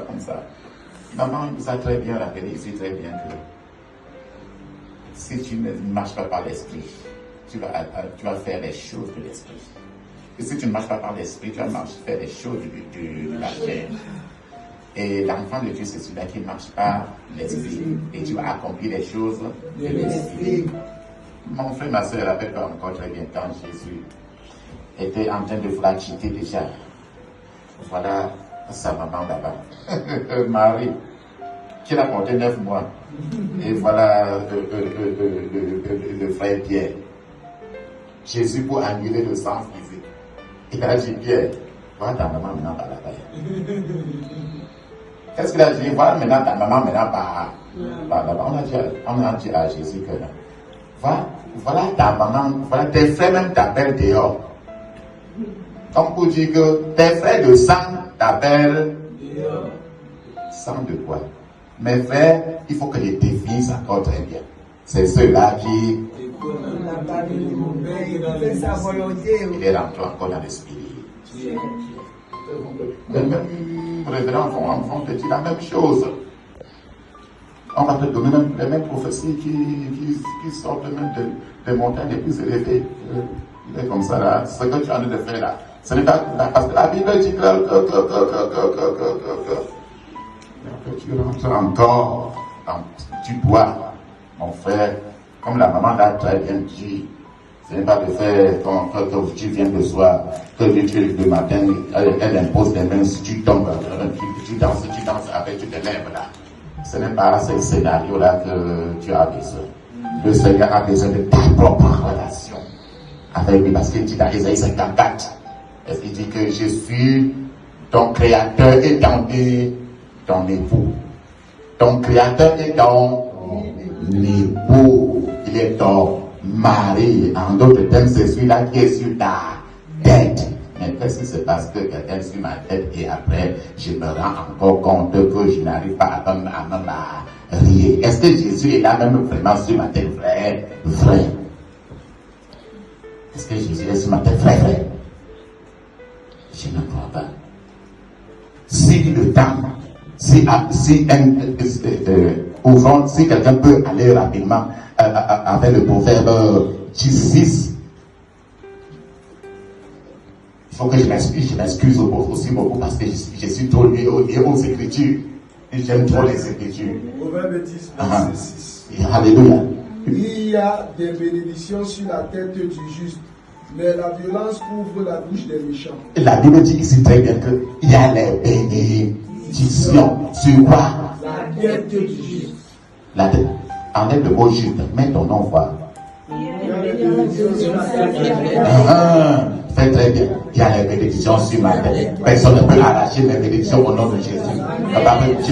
Comme ça. Maman nous a très bien rappelé ici, très bien que si tu ne marches pas par l'esprit, tu vas faire les choses de l'esprit. Et si tu ne marches pas par l'esprit, tu vas faire les choses de la chair. Et l'enfant de Dieu, c'est celui-là qui marche par l'esprit. Et tu vas accomplir les choses de l'esprit. Mon frère, ma soeur rappelle pas encore très bien quand Jésus était en train de vouloir quitter déjà. Voilà sa maman là-bas, Marie, qui l'a porté 9 mois. Et voilà le frère Pierre. Jésus pour annuler le sang physique. Il a dit, Pierre, voilà ta maman maintenant par là-bas. Qu'est-ce qu'il a dit? Voilà maintenant ta maman maintenant par là-bas. On a dit à Jésus que voilà ta maman, voilà tes frères même t'appellent dehors. Comme pour dire que tes frères de sang t'appellent sang de quoi? Mes frères, il faut que je définisse encore très bien. C'est ceux-là qui il est rentré encore dans l'esprit. Les mêmes révérends vont te dire la même chose. On va te donner même les mêmes prophéties qui sortent même des montagnes les plus élevées. Il est comme ça là. Ce que tu as envie de faire là. Ce n'est pas parce que la Bible dit que tu rentres encore tu dois, mon frère, comme la maman l'a très bien dit, ce n'est pas de faire que tu viens le soir, que tu le matin, elle impose des mains, si tu tombes, tu danses avec, tu te lèves là. Ce n'est pas ce scénario-là que tu as besoin. Le Seigneur a besoin de ta propre relation avec lui, parce qu'il dit dans Isaïe 54, parce qu'il dit que je suis ton créateur et ton époux. Ton créateur est ton époux. Il est ton mari. En d'autres termes, c'est celui-là qui est sur ta tête. Mais qu'est-ce qui se passe que quelqu'un est sur ma tête et après, je me rends encore compte que je n'arrive pas à me marier. Est-ce que Jésus est là même vraiment sur ma tête, frère? Est-ce que Jésus est sur ma tête, frère? Je ne crois pas. Si le temps, si quelqu'un peut aller rapidement avec le proverbe 10:6, il faut que je m'excuse aussi beaucoup parce que je suis trop lié aux Écritures. Et j'aime trop les Écritures. Proverbe 10, verset 6. Alléluia. Il y a des bénédictions sur la tête du juste, mais la violence couvre la bouche des méchants. La Bible dit ici très bien qu'il y a les bénédictions. Sur quoi? La tête du juste. La tête. Enlève le mot juste. Mets ton nom voir. Fais très bien. Il y a les bénédictions sur ma tête. Personne ne peut arracher mes bénédictions au nom de Jésus.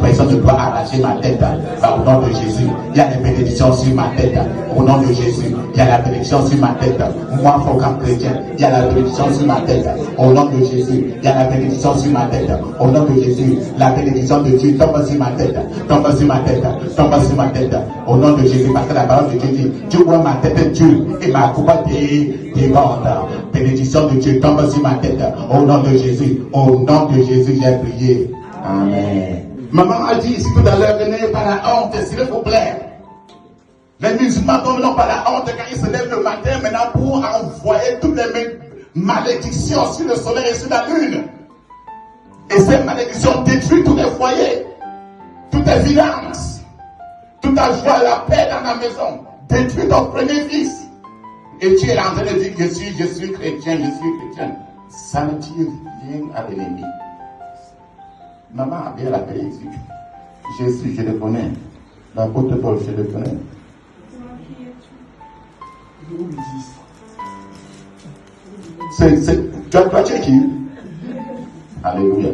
Personne ne peut arracher ma tête au nom de Jésus. Il y a les bénédictions sur ma tête au nom de Jésus. Il y a la bénédiction sur ma tête. Moi, programme chrétien, il y a la bénédiction sur ma tête au nom de Jésus. Il y a la bénédiction sur ma tête au nom de Jésus. La bénédiction de Dieu tombe sur ma tête. Tombe sur ma tête. Tombe sur ma tête au nom de Jésus. Parce que la parole de Dieu dit, tu vois ma tête dure et ma coupe déborde. Bénédiction de Dieu tombe sur ma tête au nom de Jésus. Au nom de Jésus, j'ai prié. Amen. Maman a dit ici tout à l'heure, n'ayez pas la honte, s'il vous plaît. Les musulmans n'ont pas la honte quand ils se lèvent le matin maintenant pour envoyer toutes les malédictions sur le soleil et sur la lune. Et ces malédictions détruisent tous les foyers, toutes les finances, toute la joie, la paix dans la maison, détruit ton premier fils. Et tu es en train de dire je suis chrétien. Ça ne tire rien à l'ennemi. Maman a bien rappelé ici. Jésus, je le connais. L'apôtre Paul, je le connais. Toi, tu es qui? Alléluia.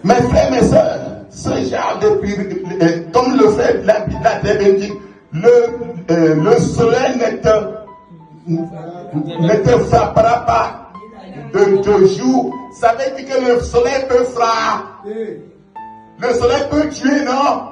Mes frères, mes soeurs, ce genre de comme le fait la Bible dit, le soleil ne te frappera pas de jour. Ça veut dire que le soleil peut frapper. Le soleil peut tuer, non?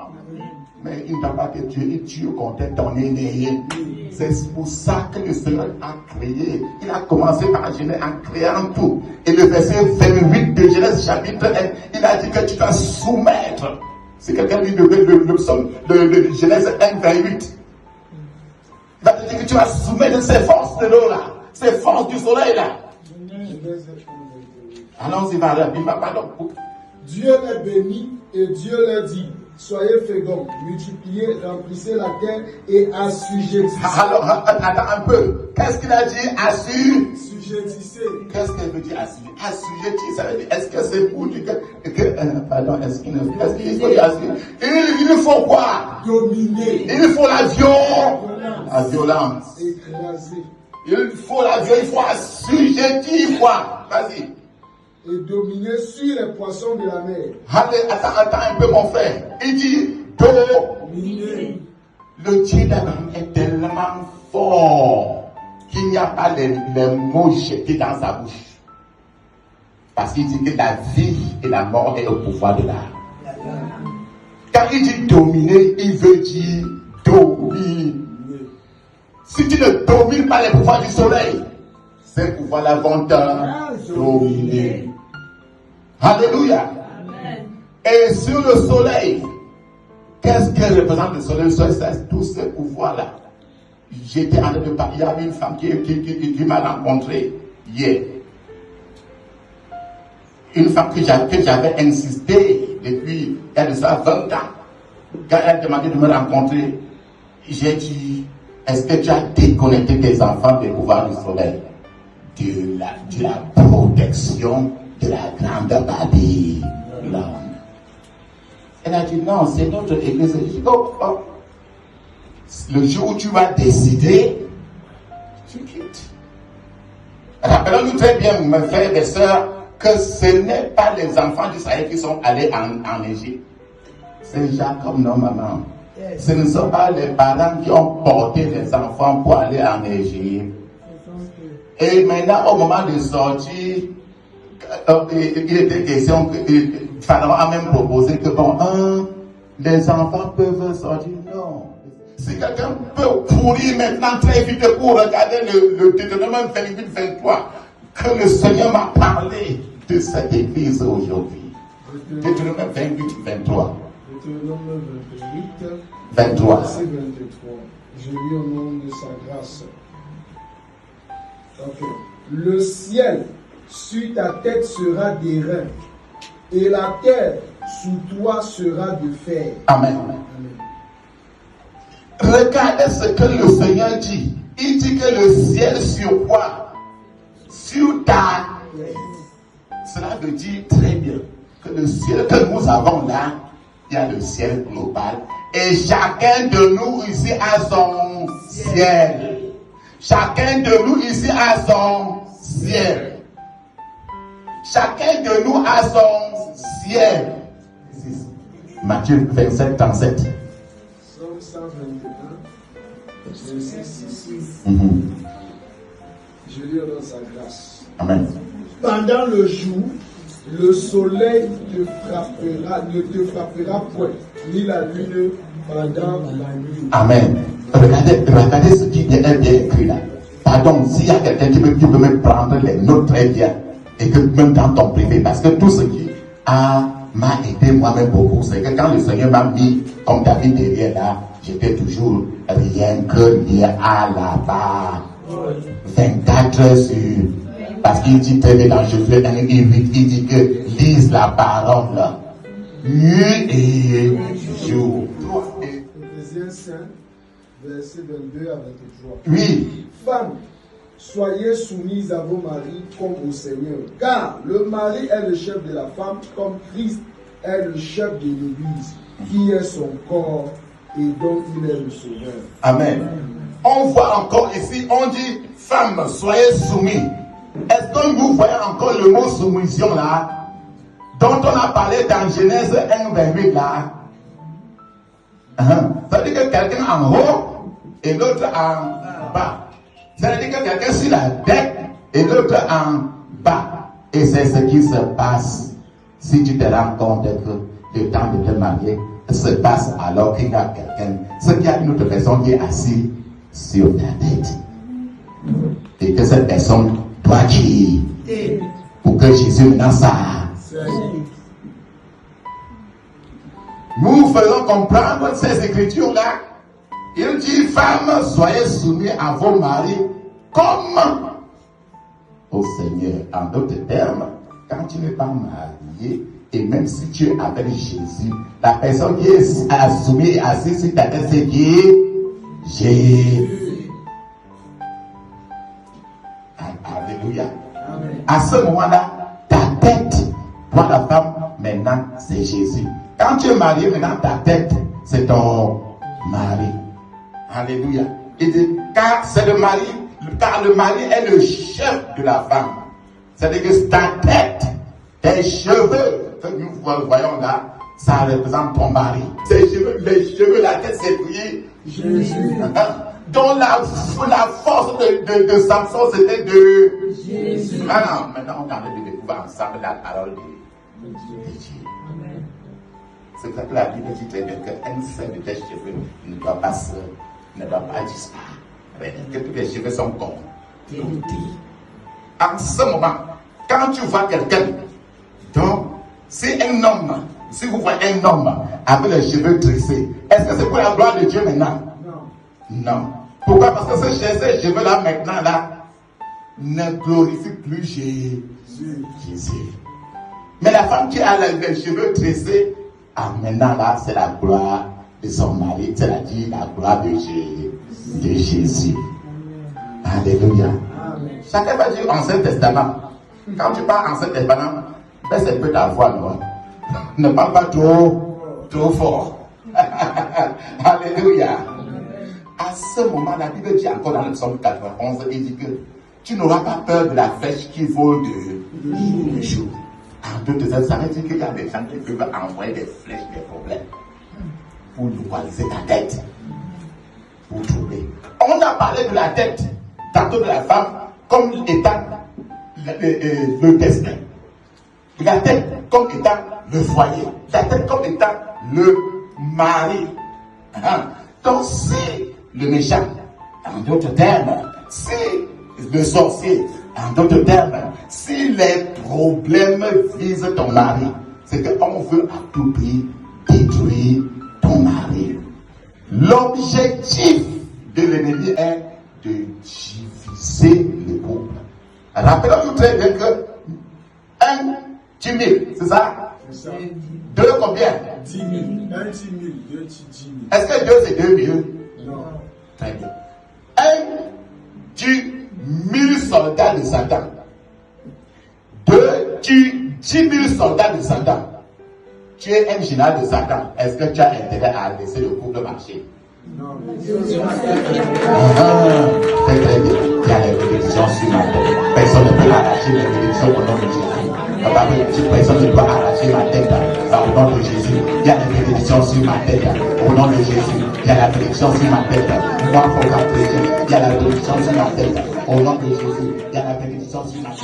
Mais il ne t'a pas tué, il tue contre ton aîné. C'est pour ça que le Seigneur a créé. Il a commencé par Genèse en créant tout. Et le verset 28 de Genèse chapitre 1, il a dit que tu dois soumettre. C'est quelqu'un qui lit le psaume de Genèse 1, 28. Il va te dire que tu vas soumettre ces forces de l'eau là, ces forces du soleil là. Allons-y, pardon. Dieu les bénit et Dieu leur dit: soyez féconds, multipliez, remplissez la terre et assujettissez. Alors, attends un peu. Qu'est-ce qu'il a dit? Assujettissez. Qu'est-ce qu'elle veut dire assujettissez? Ça veut dire, est-ce que c'est pour dire pardon, est-ce qu'il faut dire assujettissez? Il faut quoi? Dominer. Il faut la violence. Écraser. Il faut la violence, il faut assujettir quoi? Vas-y. Et dominer sur les poissons de la mer. Allez, attends un peu mon frère. Il dit dominer. Le Dieu d'Abraham est tellement fort qu'il n'y a pas les mots jetés dans sa bouche. Parce qu'il dit que la vie et la mort est au pouvoir de l'âme. Quand il dit dominer, il veut dire dominer. Si tu ne domines pas les pouvoirs du soleil, ces pouvoirs-là vont te dominer. Alléluia. Amen. Et sur le soleil, qu'est-ce que représente le soleil? Le soleil, c'est tous ces pouvoirs-là. J'étais en train de parler, il y avait une femme qui m'a rencontré hier. Une femme que j'avais insisté depuis, il y a de ça 20 ans. Quand elle a demandé de me rencontrer, j'ai dit: est-ce que tu as déconnecté tes enfants des pouvoirs du soleil? De la protection de la grande Babylone. Elle a dit: non, c'est notre église. Je dis: oh. Le jour où tu vas décider, tu quittes. Rappelons-nous très bien, mes frères et sœurs, que ce n'est pas les enfants d'Israël qui sont allés en Égypte. C'est Jacob, non, maman. Ce ne sont pas les parents qui ont porté les enfants pour aller en Égypte. Et maintenant, au moment de sortir, il était question que Pharaon a même proposé que les enfants peuvent sortir. Non. Si quelqu'un peut courir maintenant très vite pour regarder le Deutéronome 28-23, que le Seigneur m'a parlé de cette église aujourd'hui. Deutéronome 28-23. Deutéronome 23. Verset 23. Je lis au nom de sa grâce. Okay. Le ciel sur ta tête sera d'airain, et la terre sous toi sera de fer. Amen. Regardez ce que le Seigneur dit. Il dit que le ciel sur quoi? Sur ta tête. Cela veut dire très bien que le ciel que nous avons là, il y a le ciel global. Et chacun de nous ici a son ciel. Chacun de nous ici a son ciel. Chacun de nous a son ciel. Matthieu 27, 37. Psaume 121, verset 6. Je lis dans sa grâce. Amen. Pendant le jour, le soleil ne te frappera point, ni la lune pendant la nuit. Amen. Regardez ce qui est bien écrit là. Pardon, s'il y a quelqu'un qui peut me prendre les notes très bien, et que même dans ton privé, parce que tout ce qui m'a aidé moi-même beaucoup, c'est que quand le Seigneur m'a mis comme David derrière là, j'étais toujours rien que lié à la barre. 24 sur. Parce qu'il dit très bien dans Josué 1, il dit que lise la parole nuit et jour. Éphésiens 5, verset 22 à 23. Oui. Femmes, soyez soumises à vos maris comme au Seigneur. Car le mari est le chef de la femme, comme Christ est le chef de l'Église, qui est son corps et dont il est le sauveur. Amen. On voit encore ici, on dit, femmes, soyez soumis. Est-ce que vous voyez encore le mot soumission là, dont on a parlé dans Genèse 1, 28 là? Ça veut dire que quelqu'un en haut et l'autre en bas. Ça veut dire que quelqu'un sur la tête et l'autre en bas. Et c'est ce qui se passe si tu te rends compte que le temps de te marier se passe alors qu'il y a quelqu'un, qu'il y a une autre personne qui est assise sur ta tête. Et que cette personne doit dire pour que Jésus maintenant ça. Nous faisons comprendre ces écritures-là. Il dit, femmes, soyez soumis à vos maris comme au Seigneur. En d'autres termes, quand tu n'es pas marié, et même si tu es avec Jésus, la personne qui est soumise et assise sur ta tête, c'est qui? Jésus. Alléluia. Amen. À ce moment-là, ta tête, toi la femme, maintenant, c'est Jésus. Quand tu es marié, maintenant, ta tête, c'est ton mari. Alléluia. Il dit, car c'est le mari, car le mari est le chef de la femme. C'est-à-dire que ta tête, tes cheveux, que nous voyons là, ça représente ton mari. Tes cheveux, les cheveux, la tête, c'est lui. Jésus. Donc la force de Samson, c'était de Jésus. Maintenant, on a envie de découvrir ensemble la parole de Dieu. Amen. C'est pour ça que la Bible dit très bien qu'un seul de tes cheveux ne doit pas disparaître. Que tous les cheveux sont comptés. En ce moment, quand tu vois quelqu'un, donc, si vous voyez un homme avec les cheveux tressés, est-ce que c'est pour la gloire de Dieu maintenant? Non. Pourquoi? Parce que ces cheveux-là, maintenant, là, ne glorifient plus Jésus. Mais la femme qui a les cheveux tressés, maintenant, là, c'est la gloire de son mari, c'est-à-dire la gloire de Jésus. Alléluia. Chacun va dire Ancien Testament. Quand tu parles Ancien Testament, ben c'est peu ta voix, non? Ne parle pas trop fort. Alléluia. À ce moment, la Bible dit encore dans le psaume 91, il dit que tu n'auras pas peur de la flèche qui vole de jour. En d'autres termes, ça veut dire qu'il y a des gens qui peuvent envoyer des flèches, des problèmes, pour localiser ta tête, pour trouver. On a parlé de la tête, tantôt de la femme, comme étant le destin. La tête comme étant le foyer. La tête comme étant le mari. Donc si le méchant, en d'autres termes, si le sorcier, en d'autres termes, si les problèmes visent ton mari, c'est qu'on veut à tout prix détruire ton mari. L'objectif de l'ennemi est de diviser le couple. Rappelons-nous très bien que 1, 10 000, c'est ça? C'est ça. 2 combien? 10 000. 1, 10 000, 2, 10 000. Est-ce que 2 c'est 2 000? Non. Très bien. 1 tue 1000 soldats de Satan. 2 tue 10 000 soldats de Satan. Tu es un général de Satan. Est-ce que tu as intérêt à laisser le couple marcher? Non. C'est très bien. Il y a les bénédictions sur ma tête. Personne ne peut arracher les bénédictions au nom de Jésus. Personne ne peut arracher ma tête au nom de Jésus. Il y a des bénédictions sur ma tête au nom de Jésus. Il y a la bénédiction sur ma tête. Moi, il faut qu'après, il y a la bénédiction sur ma tête au nom de Jésus. Il y a la bénédiction sur ma tête.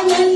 Amen.